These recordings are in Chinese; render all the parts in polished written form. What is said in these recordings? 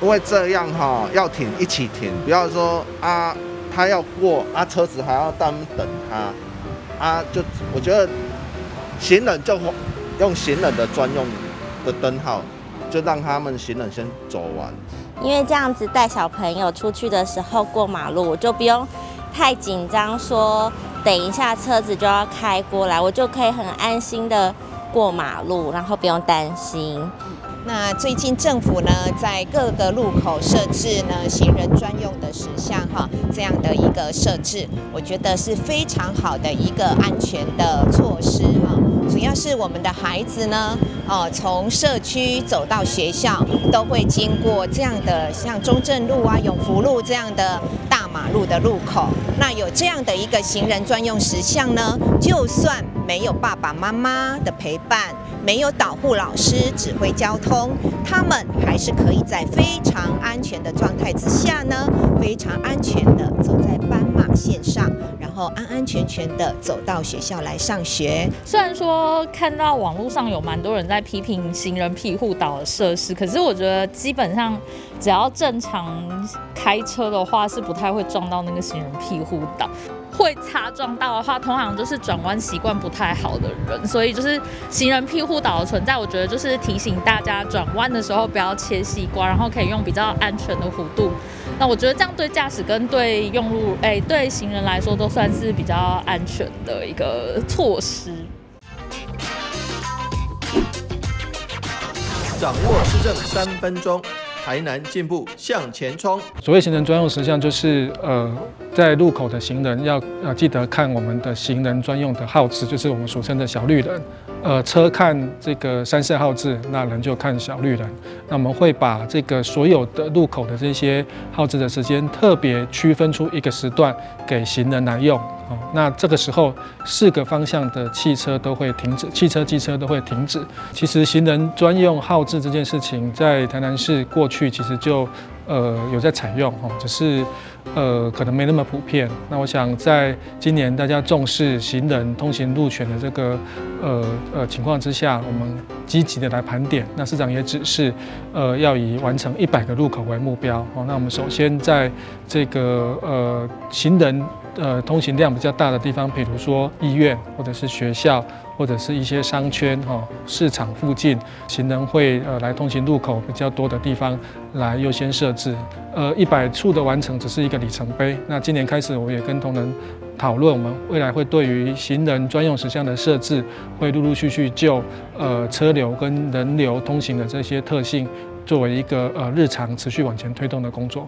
因为这样要停一起停，不要说他要过车子还要等他就我觉得行人就用行人的专用的灯号，就让他们行人先走完。因为这样子带小朋友出去的时候过马路，我就不用太紧张，说等一下车子就要开过来，我就可以很安心的过马路，然后不用担心。那最近政府呢，在各个路口设置呢行人专用的石像这样的一个设置，我觉得是非常好的一个安全的措施主要是我们的孩子呢，从社区走到学校，都会经过这样的像中正路永福路这样的大马路的路口。那有这样的一个行人专用石像呢，就算没有爸爸妈妈的陪伴，没有导护老师指挥交通，他们还是可以在非常安全的状态之下呢，非常安全的走在斑马线上，然后安安全全的走到学校来上学。虽然说看到网络上有蛮多人在批评行人庇护岛的设施，可是我觉得基本上只要正常开车的话，是不太会撞到那个行人庇护岛。会擦撞到的话，通常就是转弯习惯不太好的人，所以就是行人庇护岛的存在，我觉得就是提醒大家转弯的时候不要切西瓜，然后可以用比较安全的弧度。那我觉得这样对驾驶跟对对行人来说都算是比较安全的一个措施。掌握施政3分钟，台南进步向前冲。所谓行人专用石像，就是在路口的行人要记得看我们的行人专用的号志，就是我们俗称的小绿人。车看这个3色号志，那人就看小绿人。那我们会把这个所有的路口的这些号志的时间，特别区分出一个时段给行人来用。那这个时候4个方向的汽车都会停止，汽车、机车都会停止。其实行人专用号志这件事情，在台南市过去其实就有在采用只是可能没那么普遍。那我想在今年大家重视行人通行路权的这个情况之下，我们积极的来盘点。那市长也指示要以完成100个路口为目标。那我们首先在这个行人通行量比较大的地方，比如说医院或者是学校，或者是一些商圈市场附近，行人会来通行路口比较多的地方来优先设置。100处的完成只是一个里程碑。那今年开始，我也跟同仁讨论，我们未来会对于行人专用石像的设置，会陆陆续续就车流跟人流通行的这些特性，作为一个日常持续往前推动的工作。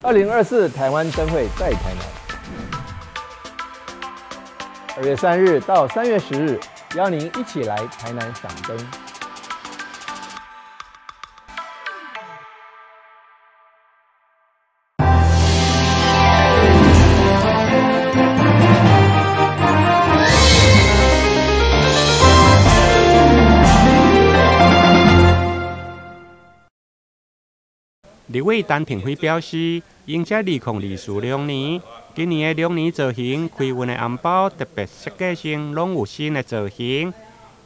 2024台湾灯会在台南，2月3日到3月10日，邀您一起来台南赏灯。立委陈廷辉表示，迎接2024年，今年的龙年造型，开运的红包特别设计成拢有新的造型。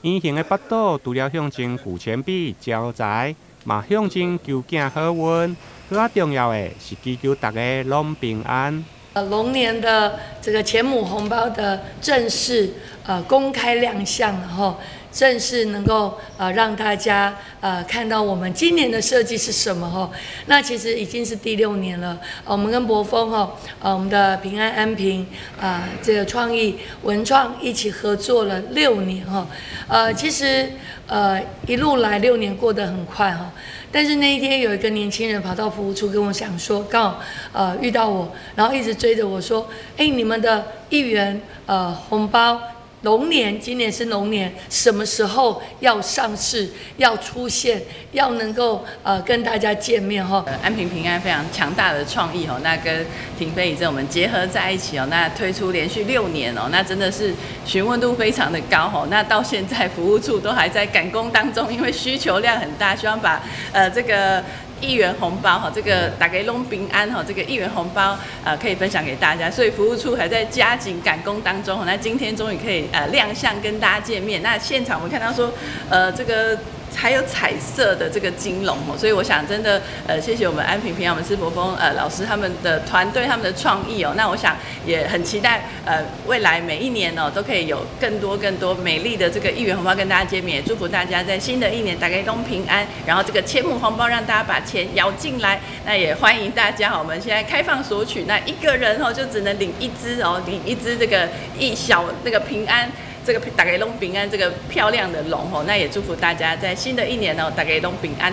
圆形的巴肚除了象征旧钱币招财，嘛象征求囝好运。更加重要的是祈求大家拢平安。龙年的这个钱母红包的正式公开亮相，然后正式能够让大家看到我们今年的设计是什么哈。那其实已经是第6年了，我们跟博丰我们的平安安平这个创意文创一起合作了6年哈。其实一路来6年过得很快哈。但是那一天有一个年轻人跑到服务处跟我讲说，刚好遇到我，然后一直追着我说，你们的1元红包。龙年，今年是龙年，什么时候要上市？要出现？要能够跟大家见面哈？安平平安非常强大的创意那跟廷飞以这我们结合在一起那推出连续6年那真的是询问度非常的高那到现在服务处都还在赶工当中，因为需求量很大，希望把这个1元红包这个大家拢平安这个1元红包可以分享给大家，所以服务处还在加紧赶工当中那今天终于可以亮相跟大家见面。那现场我们看到说这个才有彩色的这个金龙哦。所以我想真的谢谢我们安平平阳师伯峰老师他们的团队他们的创意哦。那我想也很期待未来每一年哦都可以有更多美丽的这个1元红包跟大家见面，也祝福大家在新的一年大家都平安，然后这个千亩红包让大家把钱舀进来。那也欢迎大家我们现在开放索取，那一个人就只能领1只哦，领1只这个小那个平安，这个大家都平安这个漂亮的龙哦。那也祝福大家在新的一年大家都平安。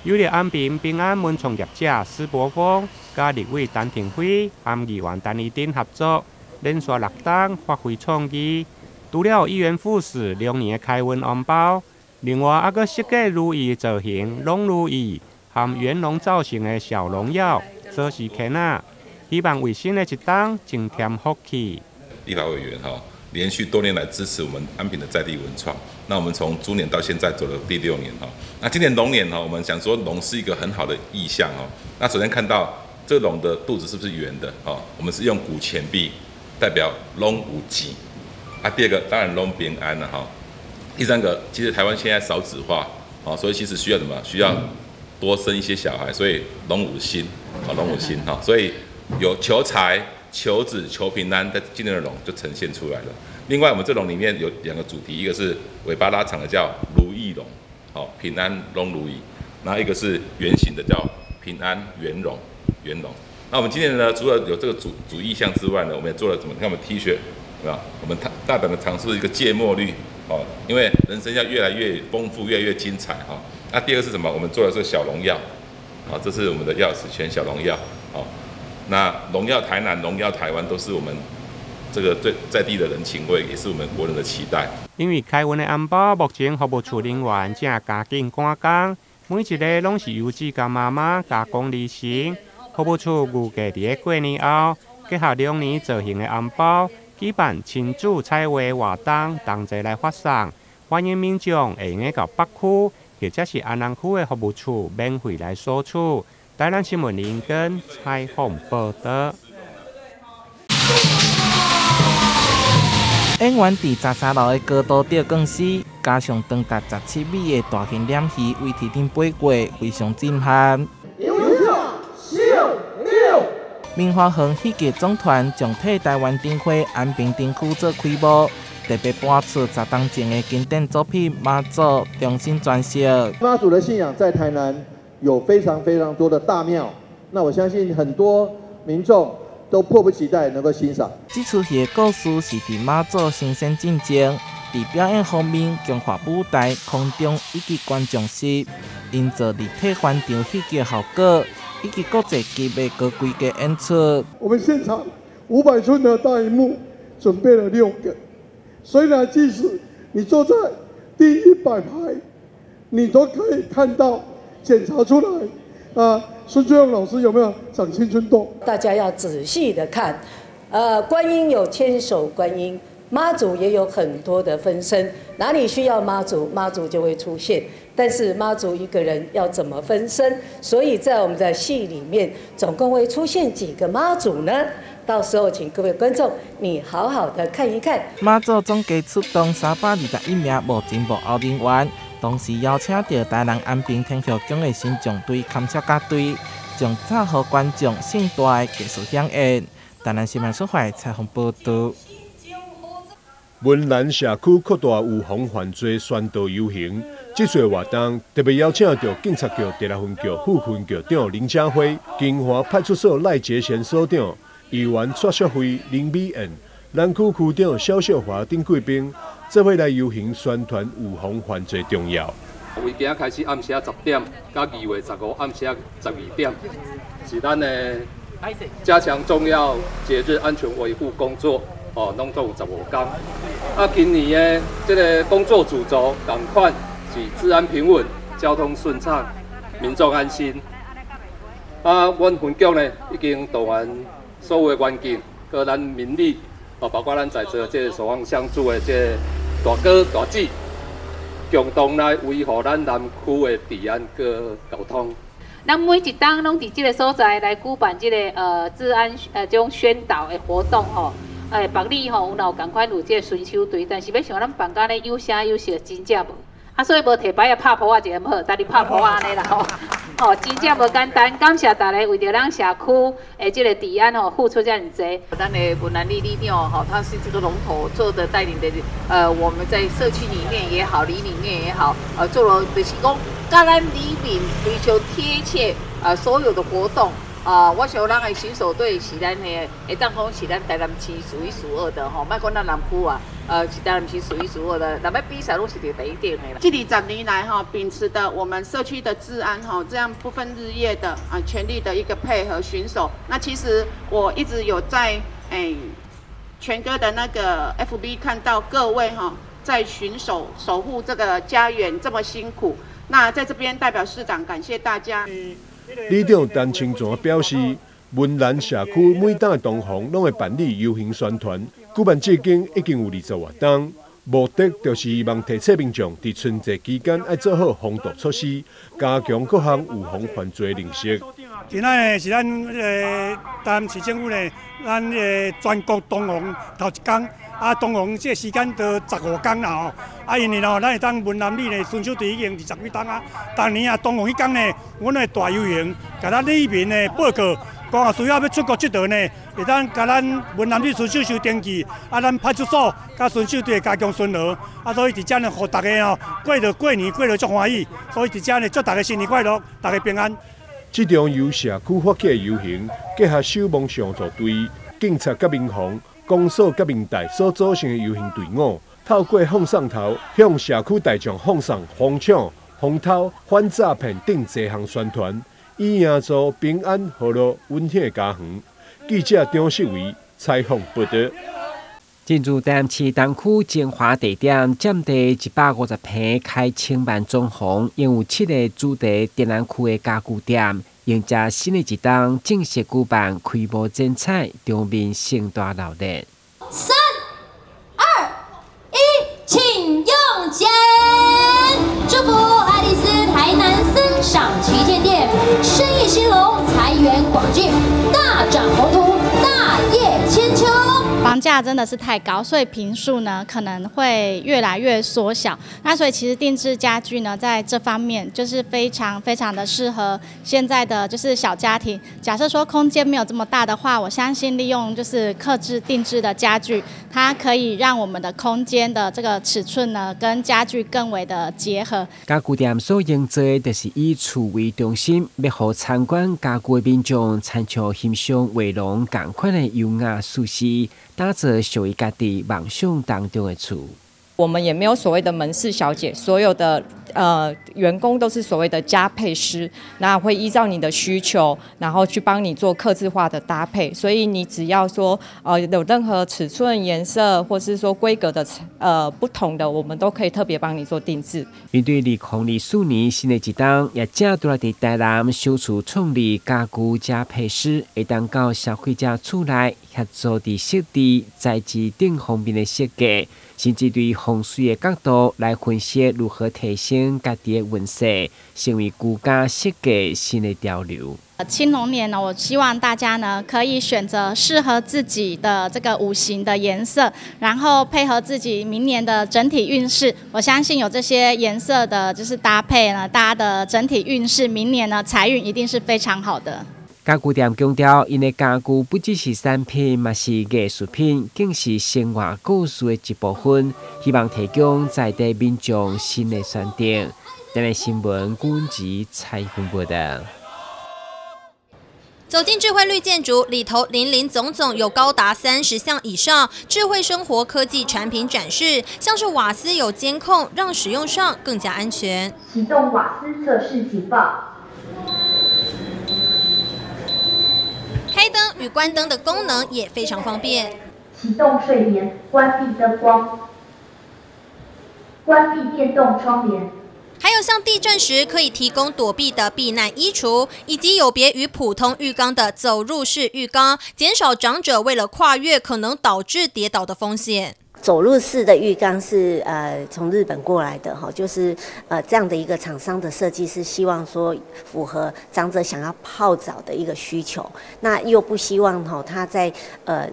有了安平平安文创业者施伯峰、甲立委陈廷辉、和议员陈义丁合作，连续6档发挥创意，除了1元复始2年的开运红包，另外还佫设计如意造型龙如意和圆龙造型的小龙药做时刻啊，希望为新的一档增添福气。立法委员连续多年来支持我们安平的在地文创，那我们从猪年到现在走了第6年那今年龙年我们想说龙是一个很好的意象那首先看到这个龙的肚子是不是圆的我们是用古钱币代表龙无忌第二个当然龙平安了第三个其实台湾现在少子化所以其实需要什么？需要多生一些小孩，所以龙五星龙五星所以有求财、求子、求平安，在今年的龙就呈现出来了。另外，我们这龙里面有2个主题，一个是尾巴拉长的叫如意龙，平安龙如意；然后一个是圆形的叫平安圆龙，圆龙。那我们今年呢，除了有这个主意象之外呢，我们也做了什么？你看我们 T 恤，有没有？我们大胆的尝试一个芥末绿，因为人生要越来越丰富，越来越精彩那第二个是什么？我们做的是小农药，这是我们的钥匙圈小农药，那农药台南、农药台湾都是我们这个最在地的人情味，也是我们国人的期待。因为开运的红包，目前服务处人员正加紧赶工，每一个拢是邮寄甲妈妈加工而成。服务处预计伫个过年后，结合2年造型的红包，举办亲子彩绘活动，同齐来发送，欢迎民众会用到北区或者是安南区的服务处免费来索取。台南新闻林根采访报道。演员伫13楼的高度吊钢丝，加上长达17米的大型鯰鱼为天顶飞过，非常震撼。明华园戏剧总团将替台湾灯会安平灯区做开幕，特别播出10档前的经典作品《妈祖》重新转写。妈祖的信仰在台南有非常多的大庙，那我相信很多民众都迫不及待能够欣赏。这出戏的故事是伫妈祖新生进前，伫表演方面，强化舞台、空中以及观众席，营造立体环场戏剧效果。以及国际级别高规格演出。我们现场500寸的大荧幕准备了6个，所以呢，即使你坐在第100排，你都可以看到检查出来孙翠凤老师有没有长青春痘？大家要仔细的看，观音有千手观音。妈祖也有很多的分身，哪里需要妈祖，妈祖就会出现。但是妈祖一个人要怎么分身？所以在我们的戏里面，总共会出现几个妈祖呢？到时候请各位观众，你好好的看一看。妈祖总计出动321名无前无后人员，同时邀请到台南安平天后宫的新将队勘察家队，将造予观众盛大的技术响应。台南新闻出发采访报道。文南社区扩大预防犯罪宣导游行，这次活动特别邀请到警察局第6分局副分局长林家辉、金华派出所赖杰贤所长、议员卓淑慧、林美燕、南区区长肖秀华等贵宾，做伙来游行宣传预防犯罪重要。为今开始暗时10点，到2月15暗时12点，是咱的加强重要节日安全维护工作。拢总有15天。今年的这个工作主轴同款是治安平稳、交通顺畅、民众安心。阮分局呢已经动员所有的员警、各咱民力，包括咱在座这守望相助的这大哥大姐，共同来维护咱南区的治安和交通。咱每一档拢伫这个所在来举办这个治安这种宣导的活动吼。办理吼，有共款有这个巡守队，但是要像咱办甲咧有声有色真正无。所以无摕牌啊拍坡啊，就无好，但你拍坡啊安尼啦吼。哦，真正无简单，感谢大家为着咱社区诶这个治安吼付出这样多。咱的文兰丽丽长哈，他是这个龙头做的带领的，我们在社区里面也好，里里面也好，做了就是讲，甲咱里面非常贴切，所有的活动。我想咱的巡守队是咱的，会当讲是咱台南市数一数二的吼，莫讲咱南区啊，是台南市数一数二的，咱要比赛拢是伫第一点的啦。这20年来哈，秉持的我们社区的治安哈，这样不分日夜的全力的一个配合巡守。那其实我一直有在全哥的那个 FB 看到各位哈，在巡守守护这个家园这么辛苦。那在这边代表市长感谢大家。里长陈清泉表示，文兰社区每档的同行拢会办理游行宣传，举办至今已经有20活动，目的就是希望提醒民众在春节期间要做好防毒措施，加强各项预防犯罪认识。今仔呢是咱台南市政府呢，咱全国同行头一天。同行这个时间就15天啦吼，因为咱会当文南里呢遵守队已经20几天啊。当年同行迄天呢，阮会大游行，甲咱里面呢报告，讲需要出国佚佗呢，会当甲咱文南里遵守收登记，咱派出所甲巡守队加强巡逻，所以伫遮呢，互大家过年过得足欢喜，所以伫遮呢祝大家新年快乐，大家平安。这场由社区发起的游行，结合守望相助队、警察甲民防。公所甲民代所组成的游行队伍，透过放送头向社区大众放送防抢、防偷、反诈骗等多项宣传，以营造平安、和乐、温馨的家园。记者张世伟采访报道。进入台南市东区精华地点，占地150坪，开10万总红，拥有7个主题展览区的家具店。迎接新的一档正式举办开幕精彩，场面盛大闹热。3、2、1，请用钱！祝福爱丽丝台南森赏旗舰店生意兴隆，财源广进，大展宏图，大业千秋。房价真的是太高，所以坪数呢可能会越来越缩小。那所以其实定制家具呢，在这方面就是非常的适合现在的就是小家庭。假设说空间没有这么大的话，我相信利用就是客制定制的家具，它可以让我们的空间的这个尺寸呢，跟家具更为的结合。家具店所营造的就是以厝为中心，要让参观家具的民众参照欣赏画廊同款的优雅舒适。打造属于家己梦想当中的厝。我们也没有所谓的门市小姐，所有的员工都是所谓的家配师，那会依照你的需求，然后去帮你做客制化的搭配。所以你只要说有任何尺寸、颜色，或是说规格的不同的，我们都可以特别帮你做定制。面对2024年新的一档，也正在伫台南首次创立家具家配师，会当到消费者厝内协助伫设计、材质等方面的设计。甚至对风水的角度来分析如何提升家己的运势，成为居家设计新的潮流。青龙年呢，我希望大家呢可以选择适合自己的这个五行的颜色，然后配合自己明年的整体运势。我相信有这些颜色的就是搭配呢，大家的整体运势，明年呢财运一定是非常好的。家具店强调，因的家具不只是产品，嘛是艺术品，更是生活故事的一部分。希望提供在地民众新的选择。台南新闻阮吉采访报道。走进智慧绿建筑里头，林林总总有高达30项以上智慧生活科技产品展示，像是瓦斯有监控，让使用上更加安全。启动瓦斯测试警报。开灯与关灯的功能也非常方便。启动睡眠，关闭灯光，关闭电动窗帘。还有像地震时可以提供躲避的避难衣橱，以及有别于普通浴缸的走入式浴缸，减少长者为了跨越可能导致跌倒的风险。走路式的浴缸是从日本过来的哈，就是这样的一个厂商的设计是希望说符合长者想要泡澡的一个需求，那又不希望他在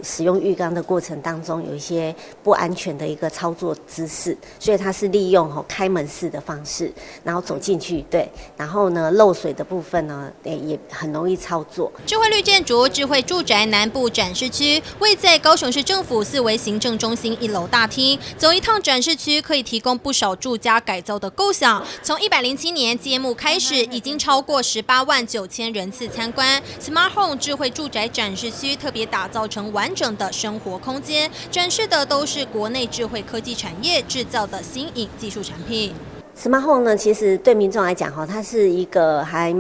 使用浴缸的过程当中有一些不安全的一个操作姿势，所以它是利用开门式的方式，然后走进去，对，然后呢漏水的部分呢也很容易操作。智慧绿建筑智慧住宅南部展示区位在高雄市政府4维行政中心1楼大厅，走一趟展示区可以提供不少住家改造的构想。从107年揭幕开始，已经超过18万9千人次参观。Smart Home 智慧住宅展示区特别打造成完整的生活空间，展示的都是国内智慧科技产业制造的新颖技术产品。Smart Home 呢，其实对民众来讲它是一个还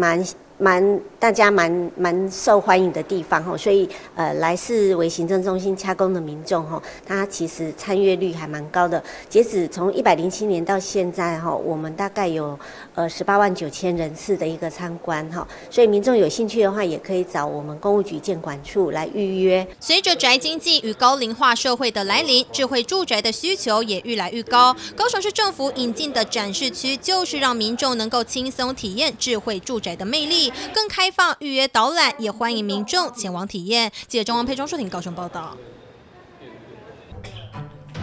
大家蛮受欢迎的地方所以来4维行政中心掐工的民众他其实参阅率还蛮高的。截止从107年到现在我们大概有18万9千人次的一个参观所以民众有兴趣的话，也可以找我们公务局建管处来预约。随着宅经济与高龄化社会的来临，智慧住宅的需求也愈来愈高。高雄市政府引进的展示区，就是让民众能够轻松体验智慧住宅的魅力。更开放预约导览，也欢迎民众前往体验。记者张王佩中收听高雄报道。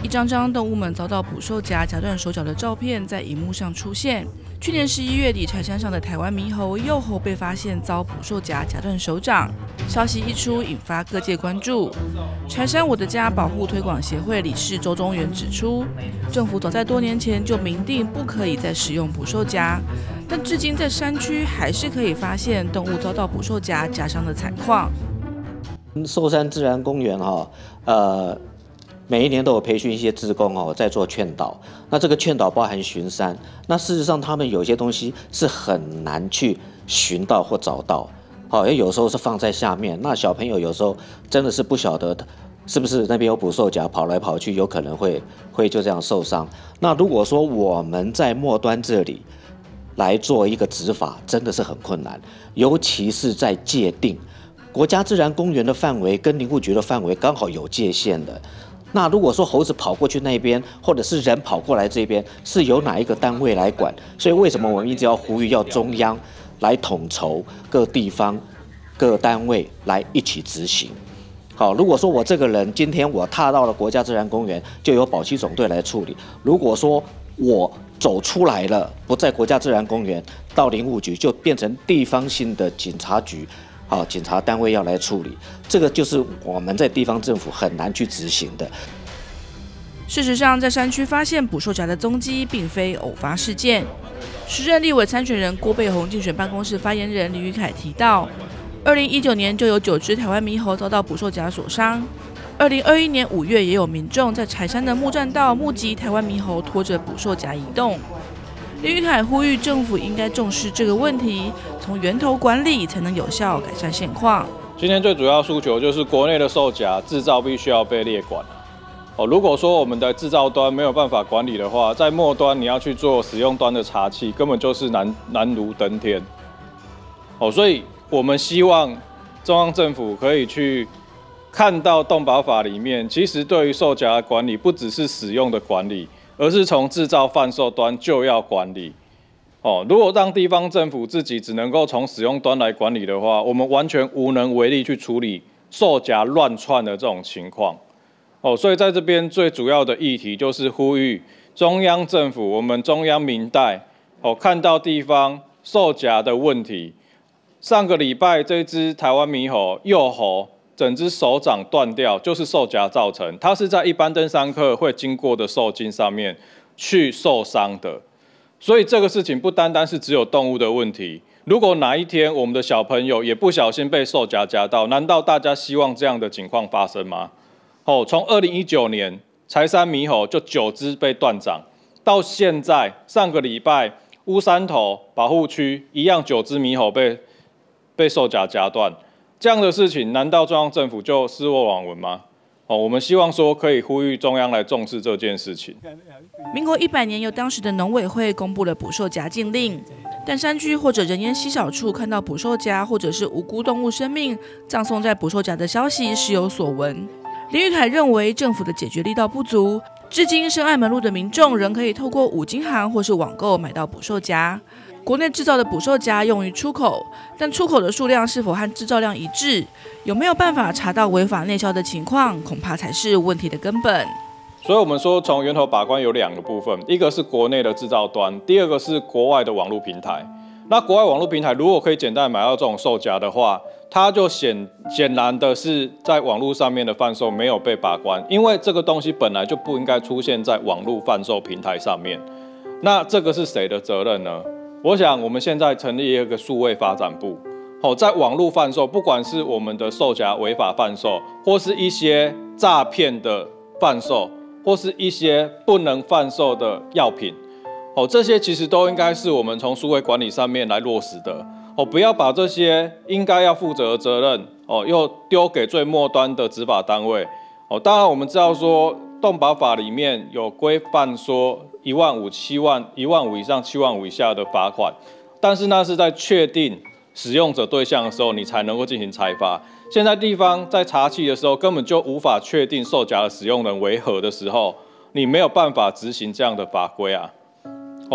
一张张动物们遭到捕兽夹夹断手脚的照片在荧幕上出现。去年11月底，柴山上的台湾猕猴幼猴被发现遭捕兽夹夹断手掌，消息一出，引发各界关注。柴山我的家保护推广协会理事周中元指出，政府早在多年前就明定不可以再使用捕兽夹，但至今在山区还是可以发现动物遭到捕兽夹夹伤的惨况。寿山自然公园每一年都有培训一些志工在做劝导。那这个劝导包含巡山，那事实上他们有些东西是很难去寻到或找到，有时候是放在下面，那小朋友有时候真的是不晓得是不是那边有捕兽夹，跑来跑去，有可能会就这样受伤。那如果说我们在末端这里来做一个执法，真的是很困难，尤其是在界定国家自然公园的范围跟林务局的范围刚好有界限的。那如果说猴子跑过去那边，或者是人跑过来这边，是由哪一个单位来管？所以为什么我们一直要呼吁要中央来统筹各地方、各单位来一起执行？好，如果说我这个人今天我踏到了国家自然公园，就由保七总队来处理；如果说我走出来了，不在国家自然公园，到林务局就变成地方性的警察局。警察单位要来处理，这个就是我们在地方政府很难去执行的。事实上，在山区发现捕兽夹的踪迹，并非偶发事件。时任立委参选人郭背宏竞选办公室发言人林宇凯提到，2019年就有9只台湾猕猴遭到捕兽夹所伤。2021年5月，也有民众在柴山的木栈道目击台湾猕猴拖着捕兽夹移动。林宇凯呼吁政府应该重视这个问题，从源头管理才能有效改善现况。今天最主要诉求就是国内的兽夹制造必须要被列管。如果说我们的制造端没有办法管理的话，在末端你要去做使用端的查缉，根本就是难如登天。所以我们希望中央政府可以去看到动保法里面，其实对于兽夹的管理不只是使用的管理，而是从制造贩售端就要管理。如果让地方政府自己只能够从使用端来管理的话，我们完全无能为力去处理兽夹乱窜的这种情况。所以在这边最主要的议题就是呼吁中央政府，我们中央民代看到地方兽夹的问题。上个礼拜这只台湾猕猴幼猴整只手掌断掉，就是兽夹造成。它是在一般登山客会经过的兽径上面去受伤的，所以这个事情不单单是只有动物的问题。如果哪一天我们的小朋友也不小心被兽夹夹到，难道大家希望这样的情况发生吗？从2019年柴山猕猴就9只被断掌，到现在上个礼拜乌山头保护区一样9只猕猴被兽夹夹断。这样的事情，难道中央政府就视若罔闻吗？我们希望说可以呼吁中央来重视这件事情。民国100年，由当时的农委会公布了捕兽夹禁令，但山区或者人烟稀少处看到捕兽夹或者是无辜动物生命葬送在捕兽夹的消息时有所闻。林宇凯认为政府的解决力道不足，至今，深爱门路的民众仍可以透过五金行或是网购买到捕兽夹。国内制造的捕兽夹用于出口，但出口的数量是否和制造量一致，有没有办法查到违法内销的情况，恐怕才是问题的根本。所以我们说，从源头把关有2个部分，一个是国内的制造端，第二个是国外的网络平台。那国外网络平台如果可以简单买到这种兽夹的话，它就显然的是在网络上面的贩售没有被把关，因为这个东西本来就不应该出现在网络贩售平台上面。那这个是谁的责任呢？我想我们现在成立一个数位发展部，在网络贩售，不管是我们的兽夹违法贩售，或是一些诈骗的贩售，或是一些不能贩售的药品，这些其实都应该是我们从数位管理上面来落实的。不要把这些应该要负责的责任，又丢给最末端的执法单位。当然我们知道说，动保法里面有规范说15000、70000以上、75000以下的罚款，但是那是在确定使用者对象的时候，你才能够进行裁罚。现在地方在查缉的时候，根本就无法确定兽夹的使用人为何的时候，你没有办法执行这样的法规啊。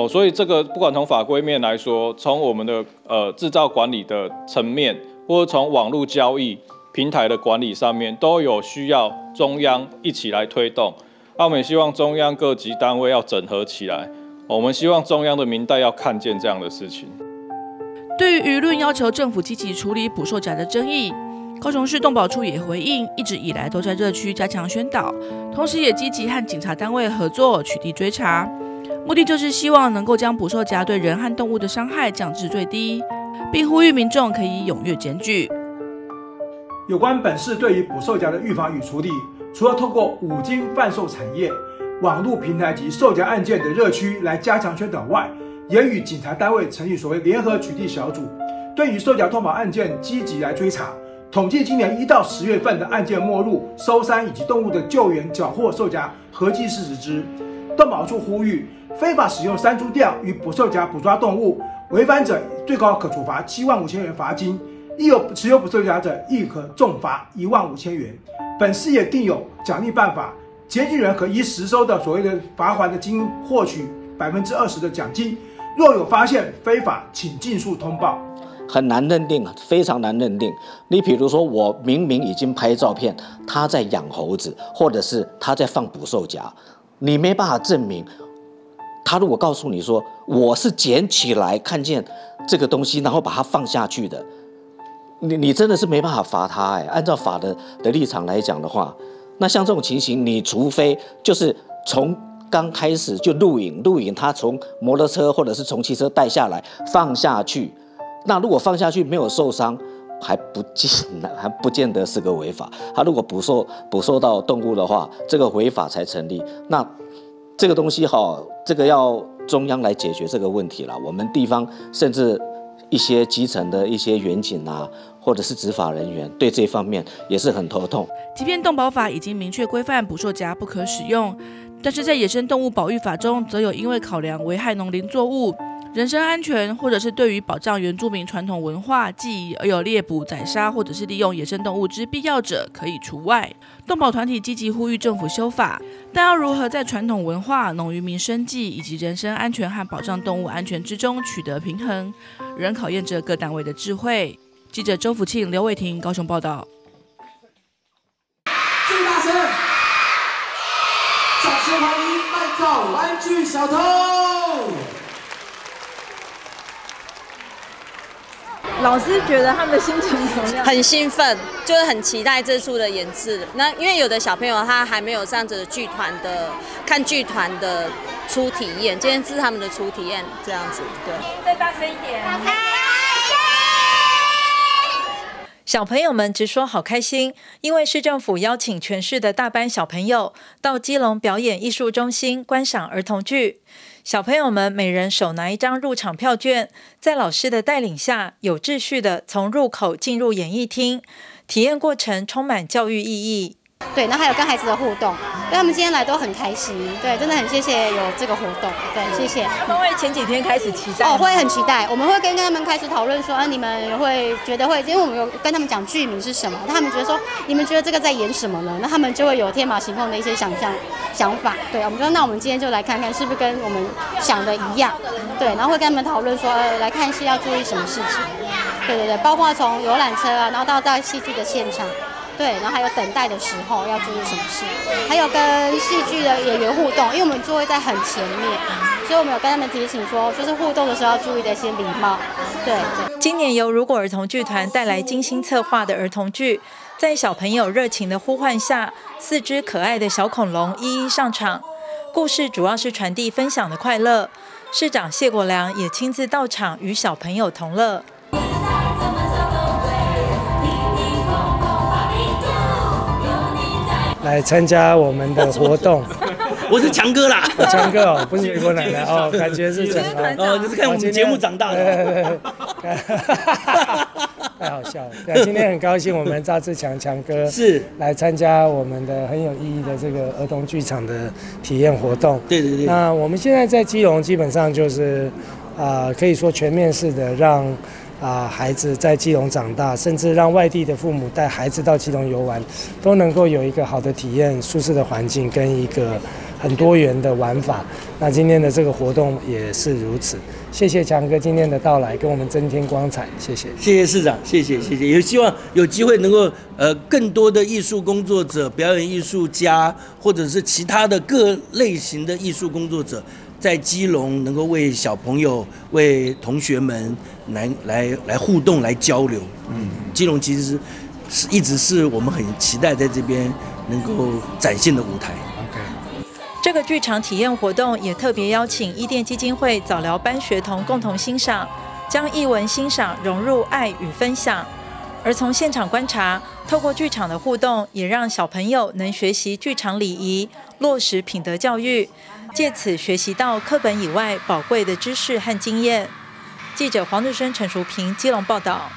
所以这个不管从法规面来说，从我们的制造管理的层面，或者从网络交易平台的管理上面，都有需要中央一起来推动。那我们也希望中央各级单位要整合起来，我们希望中央的民代要看见这样的事情。对于舆论要求政府积极处理捕兽夹的争议，高雄市动保处也回应，一直以来都在热区加强宣导，同时也积极和警察单位合作取缔追查，目的就是希望能够将捕兽夹对人和动物的伤害降至最低，并呼吁民众可以踊跃检举。有关本市对于捕兽夹的预防与处理，除了透过五金贩售产业、网络平台及兽夹案件的热区来加强宣导外，也与警察单位成立所谓联合取缔小组，对于兽夹通报案件积极来追查。统计今年1到10月份的案件没入、收山以及动物的救援、缴获兽夹合计40只。动保处呼吁，非法使用山猪吊与捕兽夹捕抓动物，违反者最高可处罚75000元罚金，亦有持有捕兽夹者亦可重罚15000元。本市也定有奖励办法，检举人可依实收的所谓的罚锾的金获取20%的奖金。若有发现非法，请尽速通报。很难认定，非常难认定。你比如说，我明明已经拍照片，他在养猴子，或者是他在放捕兽夹，你没办法证明。他如果告诉你说我是捡起来看见这个东西，然后把它放下去的，你真的是没办法罚他按照法的立场来讲的话，那像这种情形，你除非就是从刚开始就录影，他从摩托车或者是从汽车带下来放下去。那如果放下去没有受伤，还不见得是个违法。他如果捕兽到动物的话，这个违法才成立。那这个东西这个要中央来解决这个问题了。我们地方甚至一些基层的一些员警啊，或者是执法人员，对这方面也是很头痛。即便动保法已经明确规范捕兽夹不可使用，但是在野生动物保育法中，则有因为考量危害农林作物、人身安全，或者是对于保障原住民传统文化记忆而有猎捕、宰杀或者是利用野生动物之必要者，可以除外。动保团体积极呼吁政府修法，但要如何在传统文化、农渔民生计以及人身安全和保障动物安全之中取得平衡，仍考验着各单位的智慧。记者周福庆、刘伟婷高雄报道。最大声！掌声欢迎卖造玩具小偷！老师觉得他们的心情怎么样？很兴奋，就是很期待这出的演示。那因为有的小朋友他还没有这样子的看剧团的初体验，今天是他们的初体验，这样子。对，再大声一点。小朋友们直说好开心，因为市政府邀请全市的大班小朋友到基隆表演艺术中心观赏儿童剧。小朋友们每人手拿一张入场票券，在老师的带领下，有秩序的从入口进入演艺厅，体验过程充满教育意义。对，然后还有跟孩子的互动，对他们今天来都很开心，对，真的很谢谢有这个活动，对，谢谢。会不会前几天开始期待？会很期待，我们会跟他们开始讨论说，你们会觉得会，因为我们有跟他们讲剧名是什么，他们觉得说，你们觉得这个在演什么呢？那他们就会有天马行空的一些想法，对，我们说那我们今天就来看看是不是跟我们想的一样，对，然后会跟他们讨论说，来看戏要注意什么事情，对，包括从游览车啊，然后到戏剧的现场。对，然后还有等待的时候要注意什么事，还有跟戏剧的演员互动，因为我们座位在很前面，所以我们有跟他们提醒说，就是互动的时候要注意的一些礼貌。对。今年由如果儿童剧团带来精心策划的儿童剧，在小朋友热情的呼唤下，4只可爱的小恐龙一一上场。故事主要是传递分享的快乐，市长谢国良也亲自到场与小朋友同乐。来参加我们的活动，我是强哥啦，强哥哦，不是美国奶奶哦，感觉是强哦，就是看我们节目长大的，对，太好笑了。对，今天很高兴，我们赵志强强哥是来参加我们的很有意义的这个儿童剧场的体验活动。对。那我们现在在基隆，基本上就是可以说全面式的让。孩子在基隆长大，甚至让外地的父母带孩子到基隆游玩，都能够有一个好的体验、舒适的环境跟一个很多元的玩法。那今天的这个活动也是如此。谢谢强哥今天的到来，跟我们增添光彩。谢谢市长，谢谢。也希望有机会能够更多的艺术工作者、表演艺术家，或者是其他的各类型的艺术工作者。在基隆能够为小朋友、为同学们来互动、来交流。基隆其实一直是我们很期待在这边能够展现的舞台。这个剧场体验活动也特别邀请伊甸基金会早疗班学童共同欣赏，将艺文欣赏融入爱与分享。而从现场观察，透过剧场的互动，也让小朋友能学习剧场礼仪，落实品德教育。借此学习到课本以外宝贵的知识和经验。记者黄日升、陈淑平基隆报道。